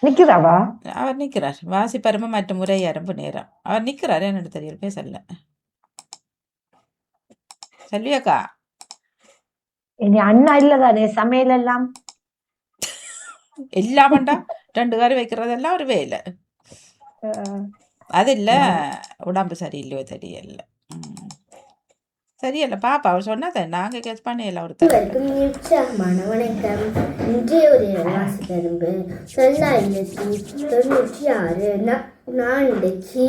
நிக்கிறாவா? அவர் நிற்கிறார். வாசிப்பரும மற்றும் உரை அரம்பு நேரம். அவர் நிற்கிறார். என்னோட தெரியல பேசல. செல்வியக்கா இனி அண்ணா இல்லதானே சமையல் எல்லாம்? எல்லாமண்டா 2 கறி வைக்கிறதெல்லாம் ஒரு வேலை. அது இல்லை உடம்பு சரியில்லையோ தெரியல. சரியல்ல பாப்பா அவர் சொன்னதை நாங்கள் கெஸ் பண்ணல. ஒருத்தர் உற்சாகமான வணக்கம். இன்றைய ஒரு வாசிப்பரும்பு 1996. நான் இன்றைக்கு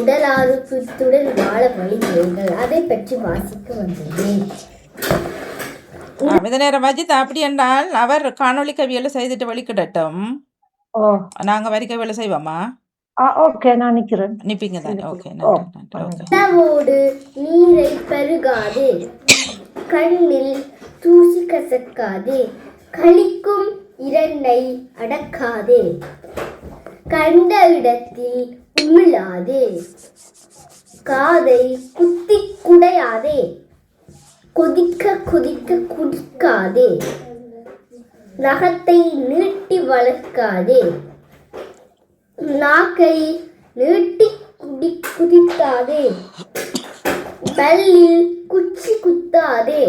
உடல் ஆரோக்கியத்துடன் வாழ வழிமுறைகள் அதை பற்றி வாசிக்க வந்துள்ளேன். இந்த நேரம் வஜித் அப்படி என்றால் அவர் காணொலி கவியலை செய்துட்டு வழிகிடட்டும். நாங்க வரிக்க வேலை செய்வோமா? ஓகே, நான் நிக்கிறேன். நிப்பீங்க தானே? ஓகே, உணவோடு நீரை பருகாதே, கண்ணில் தூசி கசக்காதே, கழிக்கும் இரண்டை அடக்காதே, கண்ட இடத்தில் உமிழாதே, காதை குத்தி குடையாதே, கொதிக்க கொதிக்க குடிக்காதே, நகத்தை நீட்டி வளர்க்காதே, நாக்கை நீட்டி குதிக்காதே, பல்லில் குச்சி குத்தாதே,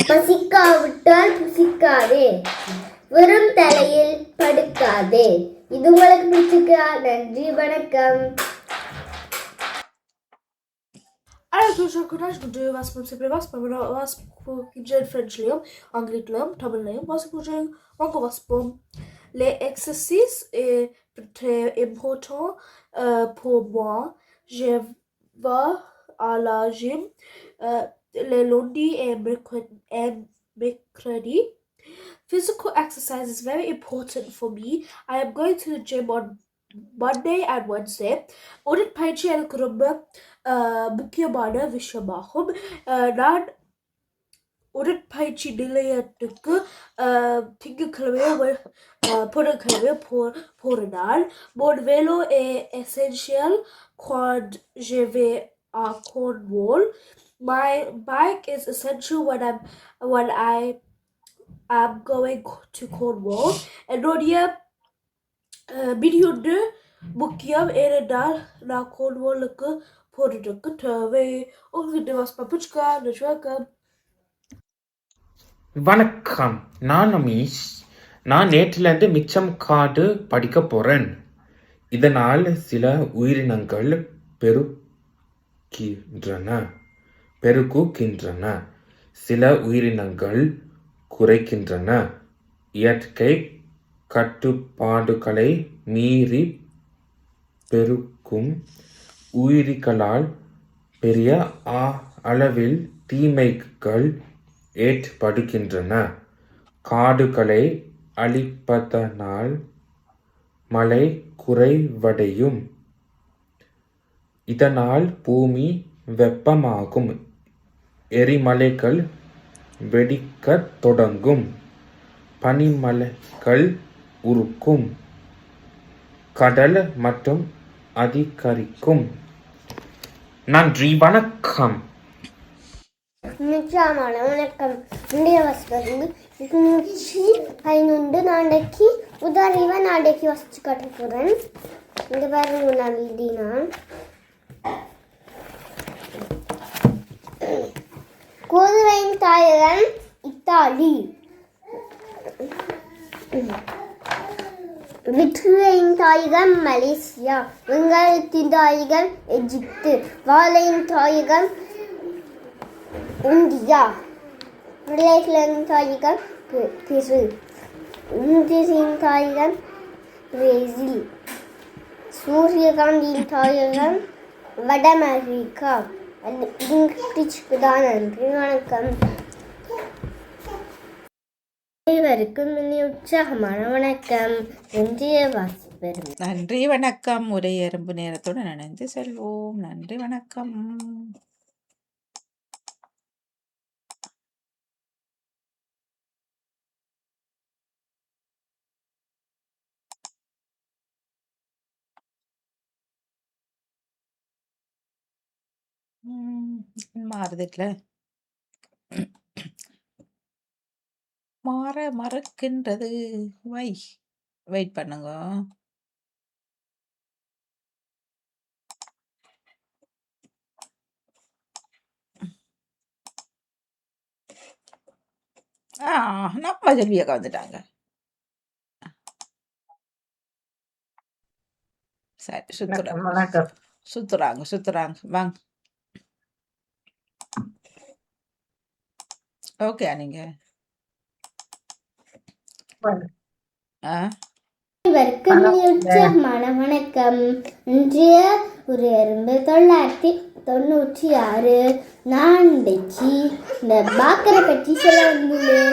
பசிக்காவிட்டால் புசிக்காதே, வெறும் தலையில் படுக்காதே. இது உங்களுக்கு பிடிச்சிருக்கா? நன்றி, வணக்கம். Alors, je connais que je vais se préparer, was pour French liam, anglais liam, tamil liam, was pour je was pour les exercices est très important pour moi. Je vais à la gym le lundi et mercredi. Physical exercise is very important for me. I am going to the gym on Monday and Wednesday. உடற்பயிற்சி எனக்கு ரொம்ப முக்கியமான விஷயமாகும். நான் உடற்பயிற்சி நிலையத்துக்கு திங்கட்கிழமையோ புதன்கிழமையோ போறனால் mon vélo est essentiel quand je vais à Cornwall. My bike is essential when I am going to Cornwall. என்னுடைய மிதியுண்டு முக்கியம் ஏனென்றால் நான் கோர்ன்வாலுக்கு போறதுக்கு தேவை. உங்ககிட்ட வாஸ் பப்புச்கா வணக்கம். வணக்கம், நான் அமீஷ். நான் நேற்றிலிருந்து மிச்சம் காடு படிக்க போறேன். இதனால் சில உயிரினங்கள் பெருகுகின்றன, சில உயிரினங்கள் குறைக்கின்றன. இயற்கை கட்டுப்பாடுகளை மீறி பெருக்கும் உயிரிகளால் பெரிய அளவில் தீமைகள் ஏற்படுகின்றன. காடுகளை அழிப்பதனால் மழை குறைவடையும். இதனால் பூமி வெப்பமாகும், எரிமலைகள் வெடிக்கத் தொடங்கும், பனிமலைகள் உருக்கும், கடல் மற்றும் அதிகரிக்கும். நன்றி, வணக்கம். நிச்சயமான வணக்கம். இந்திய வாசிப்பது 205. நாளைக்கு உதாரணமாக நாளைக்கு வாசிச்சு காட்ட போகிறேன். இந்த பாருங்க, நான் எழுதினான். கோதுமையின் தாயகம் இத்தாலி, வெற்றிலையின் தாயகம் மலேசியா, வெங்காயத்தின் தாயகம் எகிப்து, வாழையின் தாயகம் இந்தியா, பிள்ளைகளின் தாயகம் பெரு, முந்திரியின் தாயகம் பிரேசில், சூரியகாந்தியின் தாயகம் வட அமெரிக்கா. இங்கிலீஷ்க்கு தான் நன்றி, வணக்கம். அனைவருக்கும் உற்சாகமான வணக்கம். இன்றைய வாசிப்பெரும் நன்றி, வணக்கம். உரை எறும்பு நேரத்துடன் இணைந்து செல்வோம். நன்றி, வணக்கம். மாறுதுல மாற மறக்கின்றது வை வெயிட் பண்ணுங்க. நம்ம செல்வி அக்கா வந்துட்டாங்க. சரி, சுத்துறாங்க வணக்கம். சுத்துறாங்க சுத்துறாங்க வாங்க. ஓகே நீங்க ஆ அனைவருக்கும் உற்சாகமான வணக்கம். இன்றைய ஒரு 1996 நான் இன்றைக்கு இந்த பாக்கரை பற்றி சொல்ல வந்துள்ளேன்.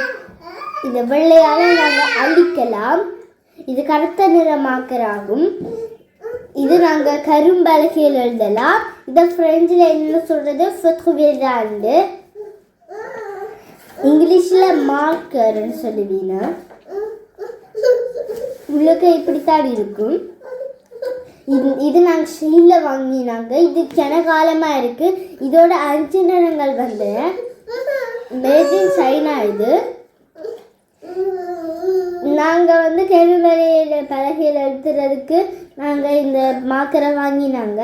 இந்த வெள்ளையால நாங்கள் அழிக்கலாம். இது கருத்த நிறமாக்கராகும். இது நாங்கள் கரும்பலகையில் எழுதலாம். இதை ஃப்ரெஞ்சில் என்ன சொல்றது ஃபெத்ருவேதாண்டு, இங்கிலீஷில் மார்க்கர்ன்னு சொல்லுவீங்க. உள்ளுக்கு இப்படித்தான் இருக்கும். இது நாங்கள் ஷீலில் வாங்கினாங்க. இது கனகாலமாக இருக்குது. இதோட 5 நிறங்கள் வந்து மேட் இன் சைனா. இது நாங்கள் வந்து கருவறையில் பலகையில் எழுத்துறதுக்கு நாங்கள் இந்த மாக்கரை வாங்கினாங்க.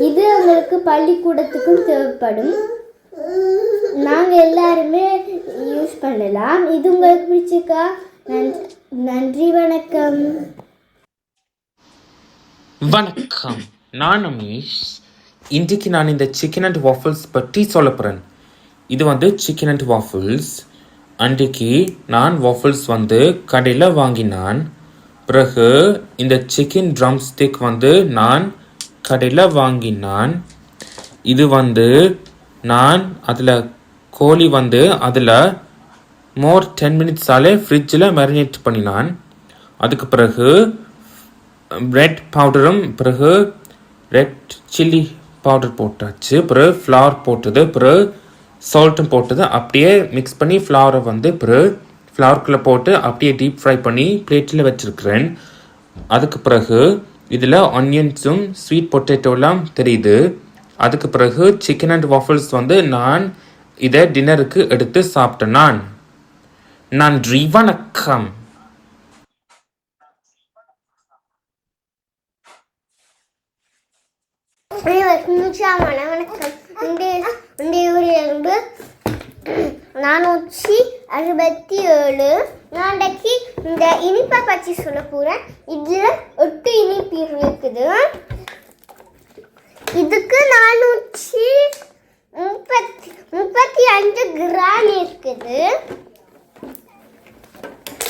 இது உங்களுக்கு பள்ளிக்கூடத்துக்கும் தேவைப்படும். நாங்கள் எல்லாருமே யூஸ் பண்ணலாம். இது உங்களுக்கு பிடிச்சிருக்கா? நன்றி, வணக்கம். வணக்கம், நான் அமீஷ். இன்றைக்கு நான் இந்த சிக்கன் அண்ட் வாஃபிள்ஸ் பற்றி சொல்ல போகிறேன். இது வந்து சிக்கன் அண்ட் வாஃபிள்ஸ். அன்றைக்கு நான் வாஃபிள்ஸ் வந்து கடையில் வாங்கினான். பிறகு இந்த சிக்கன் ட்ரம் ஸ்டிக் வந்து நான் கடையில் வாங்கினான். இது வந்து நான் அதில் கோழி வந்து அதில் மோர் 10 மினிட்ஸாலே ஃப்ரிட்ஜில் மேரினேட் பண்ணினான். அதுக்கு பிறகு ரெட் பவுடரும் பிறகு ரெட் சில்லி பவுடர் போட்டாச்சு. பிறகு ஃப்ளவர் போட்டது, பிறகு சால்ட்டும் போட்டது. அப்படியே மிக்ஸ் பண்ணி ஃப்ளவரை வந்து பிறகு ஃப்ளவருக்குள்ளே போட்டு அப்படியே டீப் ஃப்ரை பண்ணி பிளேட்டில் வச்சுருக்கிறேன். அதுக்கு பிறகு இதில் ஆனியன்ஸும் ஸ்வீட் பொட்டேட்டோலாம் தெரியுது. அதுக்கு பிறகு சிக்கன் அண்ட் வாஃபிள்ஸ் வந்து நான் இதை டின்னருக்கு எடுத்து சாப்பிட்டேன். நன்றி, வணக்கம். அனைவருக்கும் உற்சாகமான வணக்கம். இன்றைய ஊரிலிருந்து 467. நான் இன்றைக்கு இந்த இனிப்பை பற்றி சொல்ல போகிறேன். இதில் 8 இனிப்பு இருக்குது. இதுக்கு 435 கிராம் இருக்குது.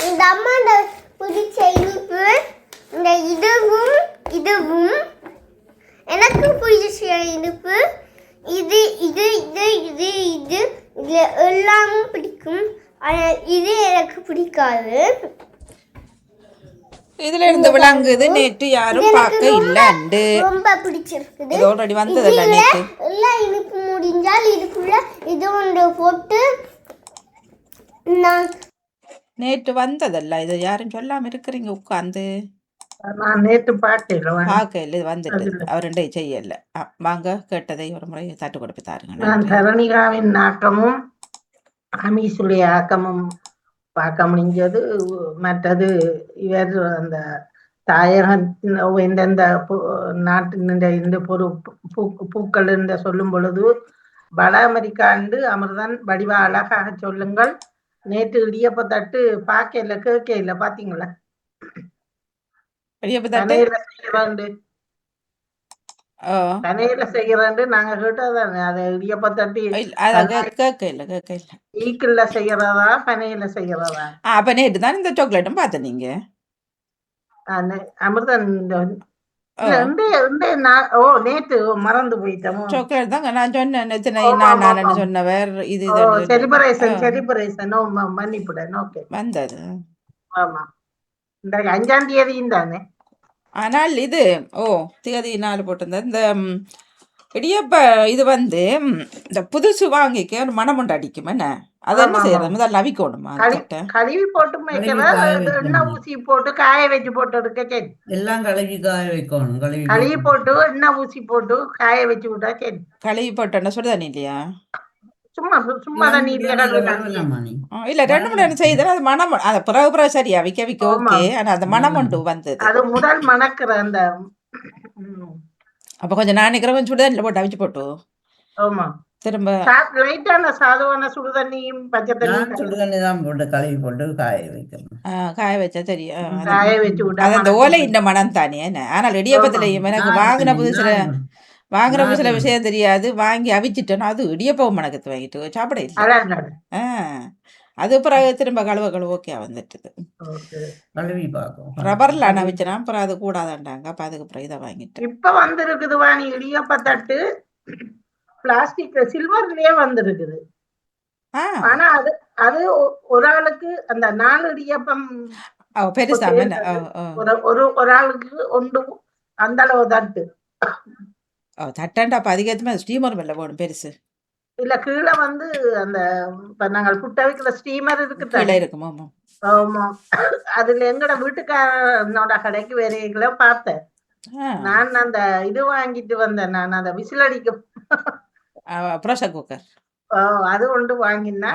இந்த அம்மாண்ட பிடிச்ச இனிப்பு இந்த இதுவும் எனக்கு பிடிச்ச இனிப்பு இது இது இது இது இது இதுல எல்லாமும் பிடிக்கும். ஆனால் இது எனக்கு பிடிக்காது. இதுல இருந்து விளங்குது நேற்று யாரும் பார்க்க இல்லண்டு. ரொம்ப பிடிச்சிருக்குது. இது ஆல்ரெடி வந்ததல்ல நேற்று. எல்லா இனிப்பு முடிஞ்சால் இதுக்குள்ள இது ஒன்று போட்டு நான் நேற்று வந்ததல்ல. இது யாரும் சொல்லாம இருக்கிறீங்க உட்காந்து நான் நேற்று பார்க்கல. இது வந்துட்டு அவர் ரெண்டே செய்யல. வாங்க, கேட்டதை ஒரு முறை தட்டு கொடுப்பு தாருங்க. நான் தரணிகாவின் ஆக்கமும் அமீசுடைய ஆக்கமும் பார்க்க முடிஞ்சது. மற்றது இவர் அந்த தாயகம் எந்தெந்த நாட்டின் இந்த பூக்கள் என்று சொல்லும் பொழுது வட அமெரிக்காண்டு அமிர்தன் வடிவா அழகாக சொல்லுங்கள். நேற்று இடியப்ப தட்டு பார்க்கல, கேட்கல. பாத்தீங்களா? கனையில செய்யறாண்டு நாங்க கேட்டதானே. அது இடியப்ப தட்டி ஈக்கிள்ல செய்யறதா பனையில செய்யறதா? அப்ப நேற்று தான் இந்த சாக்லேட்டும் பார்த்த நீங்க அமிர்தன். நேற்று மறந்து போயிட்டோம். சாக்லேட் தாங்க நான் சொன்னவர். இது செலிப்ரேஷன் மன்னிப்புடன் ஓகே வந்தது. ஆமா, இந்த 5ஆம் தேதியும் தானே. ஆனால் இது தேதி 4 போட்டிருந்தேன். இந்த இடியப்ப இது வந்து இந்த புதுசு வாங்கிக்க ஒரு மனம் ஒன்று அடிக்கும். என்ன அது என்ன செய்யறது? முதல்ல அவிக்கணுமா? கழுவி போட்டு எண்ணெய் ஊசி போட்டு காய வச்சு போட்டு எடுக்க. சரி, எல்லாம் கழுவி காய வைக்கணும். கழுவி போட்டு எண்ணெய் ஊசி போட்டு காய வச்சு விட்டா சரி. கழுவி போட்டோன்னா சுடுதண்ணி இல்லையா? சும்மா சும்மா தண்ணியிலே கழுவினாங்க. கழுவலாமா நீ? இல்ல 2 மணி நேரம் செய்தால் அது மனம் அது பிறகு சரியா விக்க ஆமா. ஓகே. ஆனா அந்த மனம் ஒன்று வந்தது. அது முதல் மணக்கிற அந்த அப்ப கொஞ்சம் நான் நினைக்கிறேன் சுடுதண்ணில போட்டு அவிச்சு போட்டு ஆமா திரும்ப லைட்டான சாதுவான சுடு தண்ணியும் பச்சை நான் தண்ணியும் சுடுதண்ணி தான் போட்டு கழுவி போட்டு காய வைக்கணும். காய வச்சா தெரியும். காய வச்சு விட்டா அது அந்த ஓலை இந்த மனம் தானே என்ன. ஆனால் இடியப்பத்திலையும் எனக்கு வாங்கின புதுசுல விஷயம் தெரியாது. வாங்கி அவிச்சிட்டேன் அது இடியப்பம் மணக்கத்து வாங்கிட்டு சாப்பிட இல்லை. அது பிறகு திரும்ப கழுவ ஓகே வந்துட்டுது. கழுவி பார்க்கும். ரப்பர்ல அவிச்சனா அப்புறம் அது கூடாதாண்டாங்க. அப்ப அதுக்கு அப்புறம் இதை வாங்கிட்டேன். இப்ப வந்திருக்குது வாணி இடியப்ப தட்டு பிளாஸ்டிக் சில்வர்லயே வந்திருக்குது. ஆனா அது ஒரு ஆளுக்கு அந்த 4 இடியப்பம் பெருசா ஒரு ஆளுக்கு ஒன்று அந்த அளவு தட்டு தட்டாண்டா. அப்ப அதிகமா ஸ்டீமர் மேல போடும் பெருசு இல்ல கீழே வந்து அந்த நாங்கள் புட்ட வைக்கிற ஸ்டீமர் இருக்கு இருக்குமா. ஆமா அதுல எங்கட வீட்டுக்காரனோட கடைக்கு வேற பார்த்தேன். நான் அந்த இது வாங்கிட்டு வந்தேன். நான் அந்த விசில் அடிக்க ப்ரெஷர் குக்கர் அது ஒன்று வாங்கினா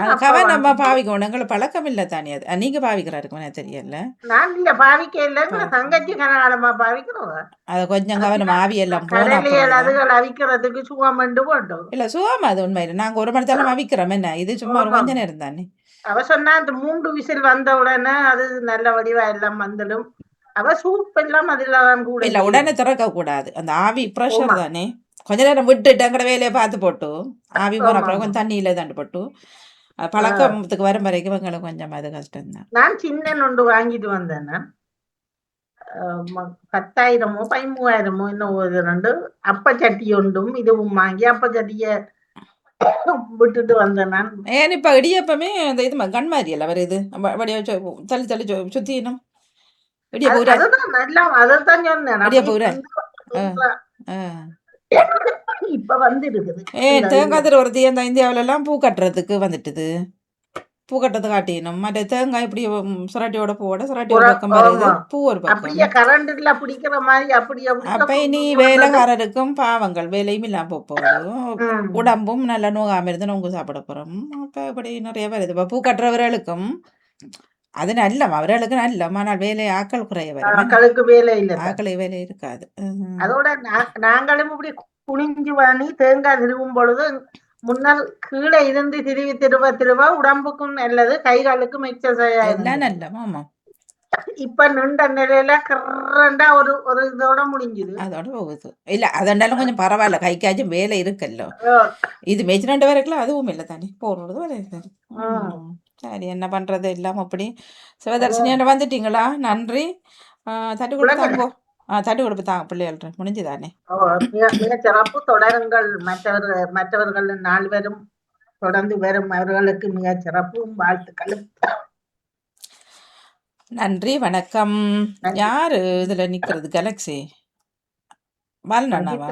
நம்ம பாவிக்கணும். எங்களுக்கு பழக்கம் இல்ல தானே. அது நீங்க பாவிக்கிறாருக்குமே தெரியல. நான் இல்ல பாவிக்க இல்ல தங்கச்சி கனகாலமா பாவிக்கிறோம். அது கொஞ்சம் கவனம் ஆவியெல்லாம் அதுகள் அவிக்கிறதுக்கு சுவாமண்டு போட்டோம். இல்ல சுவாம அது உண்மை. நாங்க 1 மணி நேரம் அவிக்கிறோம் என்ன. இது சும்மா ஒரு கொஞ்ச நேரம் தானே. அவ சொன்னா அந்த 3 விசில் வந்த உடனே அது நல்ல வடிவா எல்லாம் வந்துடும். அவ சூப் எல்லாம் அதுலதான் கூட இல்ல உடனே திறக்க கூடாது. அந்த ஆவி ப்ரெஷர் தானே. கொஞ்ச நேரம் விட்டுட்டு அங்கட வேலையை பார்த்து போட்டு ஆவி போன அப்புறம் கொஞ்சம் தண்ணியில தாண்டு போட்டு பழக்கத்துக்கு வரும் வரைக்கும் எங்களுக்கு கொஞ்சம் அது கஷ்டம் தான். நான் சின்ன ஒன்று வாங்கிட்டு வந்தேன். 10,000மோ 13,000மோ இன்னும் 2 அப்ப சட்டி ஒன்றும் இதுவும் வாங்கி அப்ப சட்டிய விட்டுட்டு வந்தேன். நான் ஏன் இப்ப இடியப்பமே அந்த இது கண் மாதிரி அல்ல வர இது தள்ளி தள்ளி சுத்தினும் அதான் சொன்னேன். இப்ப வந்து இருக்குது தேங்காய் திருவருத்தி அந்த இந்தியாவில எல்லாம் பூ கட்டுறதுக்கு வந்துட்டுது. பூ கட்டுறது காட்டினும் மற்ற தேங்காய் இப்படி சுராட்டியோட போட சுராட்டியோட பக்கம் வருது. பூ ஒரு பக்கம் கரண்ட்ல பிடிக்கிற மாதிரி அப்படியே. அப்ப இனி வேலைக்காரருக்கும் பாவங்கள் வேலையும் இல்லாம போகுது. உடம்பும் நல்லா நோகாம இருந்து நோங்கு சாப்பிட போறோம். அப்ப இப்படி நிறைய வருது. இப்ப பூ கட்டுறவர்களுக்கும் அது நல்ல அவர்களுக்கு நல்ல. ஆனால் வேலை ஆக்கள் குறைய ஆக்களுக்கு வேலை இல்லை. ஆக்களை வேலை இருக்காது. அதோட நாங்களும் இப்படி குனிஞ்சு வாணி தேங்காய் திருவும் பொழுது முன்னால் கீழே இருந்து திருவ உடம்புக்கும் நல்லது, கைகளுக்கும் எக்ஸசைஸ் நல்ல. ஆமா இப்ப நின்ற நிலையில கரண்டா ஒரு இதோட முடிஞ்சுது. அதோட போகுது. இல்ல அதனாலும் கொஞ்சம் பரவாயில்ல. கைக்காச்சும் வேலை இருக்குல்ல. இது மேய்ச்சி 2 வரைக்கும் அதுவும் இல்லை தானே. போடுறது வேலை இருக்காது. சரி என்ன பண்றது இல்லாம அப்படி. சிவதர்ஷினி வந்துட்டீங்களா? நன்றி. தட்டு கொடுத்தாங்கோ. தட்டு கொடுப்பு தாங்க பிள்ளைகள் முடிஞ்சுதானே. சிறப்பு தொடருங்கள். மற்றவர்கள் 4 பேரும் தொடர்ந்து வரும் அவர்களுக்கு மிக சிறப்பும் வாழ்த்துக்களும். நன்றி வணக்கம். யாரு இதுல நிக்கிறது? கேலக்ஸி பாலனாவா?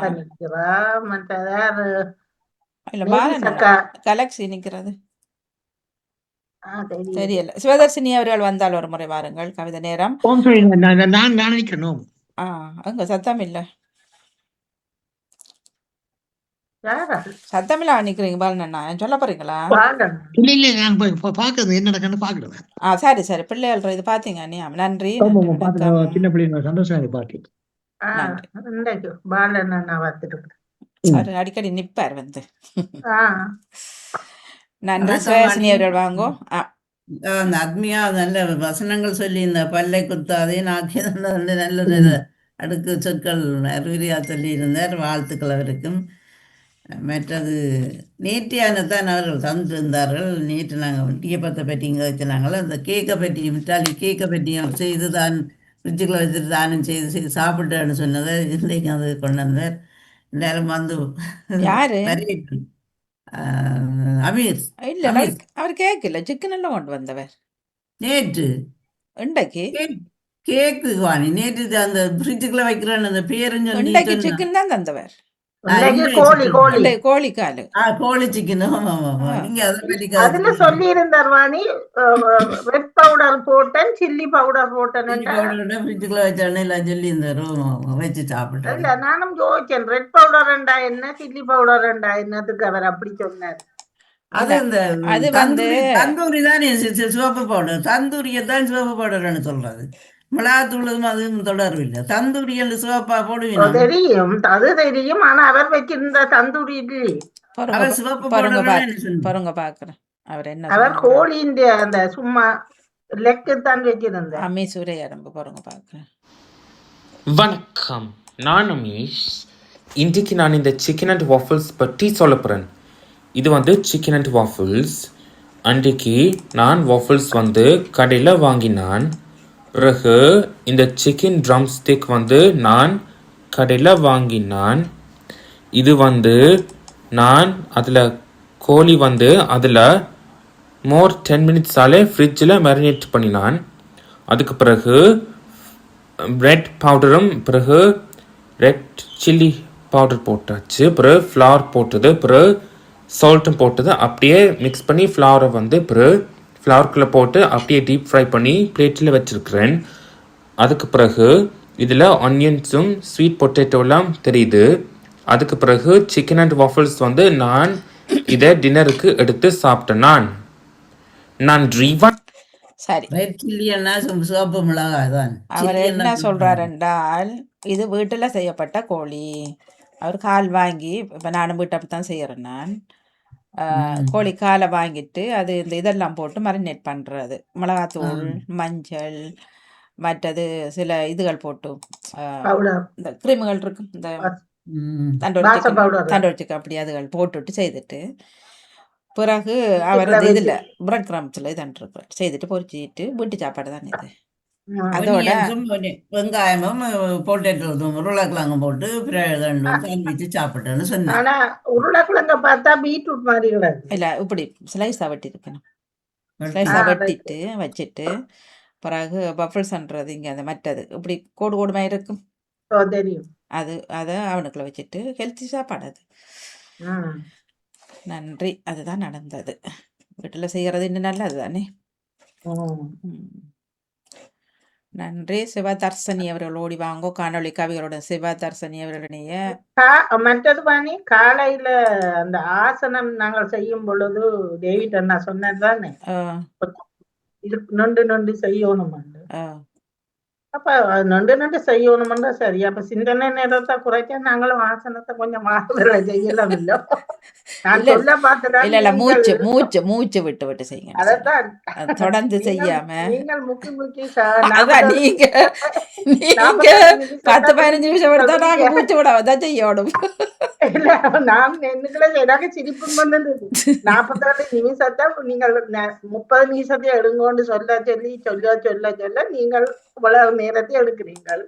இல்ல பாலனா கேலக்ஸி நிக்கிறது தெரியல. சிவதர்ஷினி அவர்கள் வந்தால் ஒரு முறை வாருங்கள். கவிதை நேரம். அங்க சத்தம் இல்ல. சத்தமில்லா நிக்கிறீங்க பாலனா. சொல்ல போறீங்களா? சரி சரி பிள்ளைகள் இது பாத்தீங்க. நன்றி. சின்ன பிள்ளைங்க சந்தோஷம் பாட்டு. சரி அடிக்கடி நிப்பார் வந்து. நன்றி சுவேஷினி அவர்கள் வாங்கோ. அந்த அக்னியா நல்ல வசனங்கள் சொல்லி இந்த பல்லை குத்தாதே நாக்கி நல்ல அடுக்கு சொற்கள் அறிவுரையா சொல்லி இருந்தார். வாழ்த்துக்கள் அவருக்கும். மற்றது நேற்றையானத்தான் அவர்கள் தந்திருந்தார்கள். நேற்று நாங்கள் இடியப்பத்தை பற்றி இங்கே வச்சுனாங்களோ அந்த கேக்கை பற்றியும் இட்டாலி கேக்கை பற்றியும் செய்து தான் ஃப்ரிட்ஜுக்குள்ள வச்சுட்டு தானும் செய்து சாப்பிட்டேன்னு சொன்னதை இன்றைக்கு அது கொண்டு வந்தார். எல்லாரும் வந்து அமீர் இல்ல அவர் கேக்கல சிக்கன் எல்லாம் கொண்டு வந்தவர் நேற்று இன்றைக்கு கேக்கு வாணி நேற்று அந்த ஃப்ரிட்ஜுக்குள்ள வைக்கிறேன்னு அந்த பேரும் சொல்லி சிக்கன் தான் தந்தவர். கோழி காலு கோழி சிக்கன். அதுல சொல்லி இருந்தார் வாணி. ரெட் பவுடர் போட்டேன், சில்லி பவுடர் போட்டேன். ஃப்ரிட்ஜுக்குள்ள வச்சானே எல்லாம் சொல்லி இருந்தாரு. வச்சு சாப்பிட்டேன். இல்ல நானும் யோசிச்சேன் ரெட் பவுடர் என்ன சில்லி பவுடர் என்னத்துக்கு அவர் அப்படி சொன்னார். அது இல்ல இந்த அது வந்து தந்தூரி தானே சிவப்பு பவுடர். தந்தூரியை தான் சிவப்பு பவுடர்னு சொல்றது. மிளகாத்தூளும் அதுவும் தொடர்பு இல்லை. தந்தூரி என்று சிவப்பா போடுவினா தெரியும், அது தெரியும். ஆனா அவர் வச்சிருந்த தந்தூரி இல்லையே. பொறுங்க அவர் சிவப்பு பொறுங்க பவுடர்னு என்ன பாக்கு சொன்னீங்க? பொறுங்க பாக்குறேன் அவர் என்ன அவர் சொன்னாங்க. கோழியின் அந்த சும்மா லெக்கு தான் வச்சிருந்த. அம்மி சூறையாடம்பு பொறுங்க பாக்குறேன். வணக்கம், நான் அமீஷ். இன்றைக்கு நான் இந்த சிக்கன் அண்ட் வாஃபிள்ஸ் பற்றி சொல்ல போகிறேன். இது வந்து சிக்கன் அண்ட் வாஃபிள்ஸ். அன்றைக்கு நான் வாஃபிள்ஸ் வந்து கடையில் வாங்கினான். பிறகு இந்த சிக்கன் ட்ரம் ஸ்டிக் வந்து நான் கடையில் வாங்கினான். இது வந்து நான் அதில் கோழி வந்து அதில் மோர் 10 மினிட்ஸாலே ஃப்ரிட்ஜில் மேரினேட் பண்ணினான். அதுக்கு பிறகு ரெட் பவுடரும் பிறகு ரெட் சில்லி பவுடர் போட்டாச்சு. பிறகு ஃப்ளவர் போட்டது, பிறகு சால்ட்டும் போட்டது. அப்படியே மிக்ஸ் பண்ணி ஃப்ளவரை வந்து பிறகு ஃப்ளவருக்குள்ளே போட்டு அப்படியே டீப் ஃப்ரை பண்ணி பிளேட்டில் வச்சுருக்கிறேன். அதுக்கு பிறகு இதில் ஆனியன்ஸும் ஸ்வீட் பொட்டேட்டோலாம் தெரியுது. அதுக்கு பிறகு சிக்கன் அண்ட் வாஃபிள்ஸ் வந்து நான் இதை டின்னருக்கு எடுத்து சாப்பிட்டேன். நன்றி. சரி, ரெட் சில்லின்னா சிவப்பு மிளகாய் தான். அவர் என்ன சொல்றார் என்றால் இது வீட்டில் செய்யப்பட்ட கோழி. அவர் கால் வாங்கி, இப்போ நானும் வீட்டை அப்படி தான் செய்கிறேன். நான் கோழி காலை வாங்கிட்டு அது இந்த இதெல்லாம் போட்டு மரினேட் பண்ணுறது. மிளகாத்தூள், மஞ்சள், மற்றது சில இதுகள் போட்டு இந்த கிரீமுகள் இருக்கும், இந்த தண்டோரி சிக்கன் அப்படி அதுகள் போட்டுட்டு செய்துட்டு பிறகு அவர் இந்த இதில் பிரெட் கிராம்ஸில் இதுன்ட்ருக்குறார் செய்துட்டு பொரிச்சிட்டு வீட்டு சாப்பாடு தான் இது. அதோட வெங்காயமும் பொட்டேட்டோஸும் உருளைக்கிழங்கு போட்டு சாண்ட்விச் சாப்பிட்டேன்னு சொன்னேன். ஆனா உருளைக்கிழங்க பார்த்தா பீட்ரூட் மாதிரி கிடையாது. இல்லை, இப்படி ஸ்லைஸாக வெட்டி இருக்கணும். ஸ்லைஸாக வெட்டிட்டு வச்சுட்டு பிறகு பஃபிள்ஸ்ன்றது இங்கே அந்த மற்றது இப்படி கோடு கோடுமாக இருக்கும் தெரியும். அதை அவனுக்குள்ள வச்சுட்டு ஹெல்த்தி சாப்பாடு அது. நன்றி. அதுதான் நடந்தது. வீட்டில் செய்கிறது இன்னும் நல்லது தானே. நன்றி. சிவதர்சனி அவர்கள் ஓடி வாங்கோ காணொளி கவிகளுடன். சிவதர்சனி அவர்களுடைய மற்றது பாணி காலையில அந்த ஆசனம் நாங்கள் செய்யும் பொழுது டேவிட் அண்ணா சொன்னது தானே நொண்டு நொண்டு செய்யணும். அப்ப நொண்டு நொண்டு செய்யணும்னா சரி. அப்ப சிந்தனை நேரத்தை குறைக்க நாங்களும் ஆசனத்தை கொஞ்சம் மாறுதலை செய்யலாம். இல்ல நான் சொல்ல இல்ல மூச்சு மூச்சு மூச்சு விட்டு விட்டு செய்யுங்க. அதான் தொடர்ந்து செய்யாம நீங்கள் முக்கி முக்கி நீங்க 10-15 நிமிஷம் எடுத்தா நாங்க மூச்சு விடாதான் செய்யணும். இல்ல நான் எனக்கு சிரிப்பு வந்தது. 42 நிமிஷத்தை நீங்கள் 30 நிமிஷத்தை எடுங்கோன்னு சொல்ல சொல்லி சொல்ல சொல்ல சொல்ல நீங்கள் இவ்வளவு நேரத்தை எடுக்கிறீர்கள்.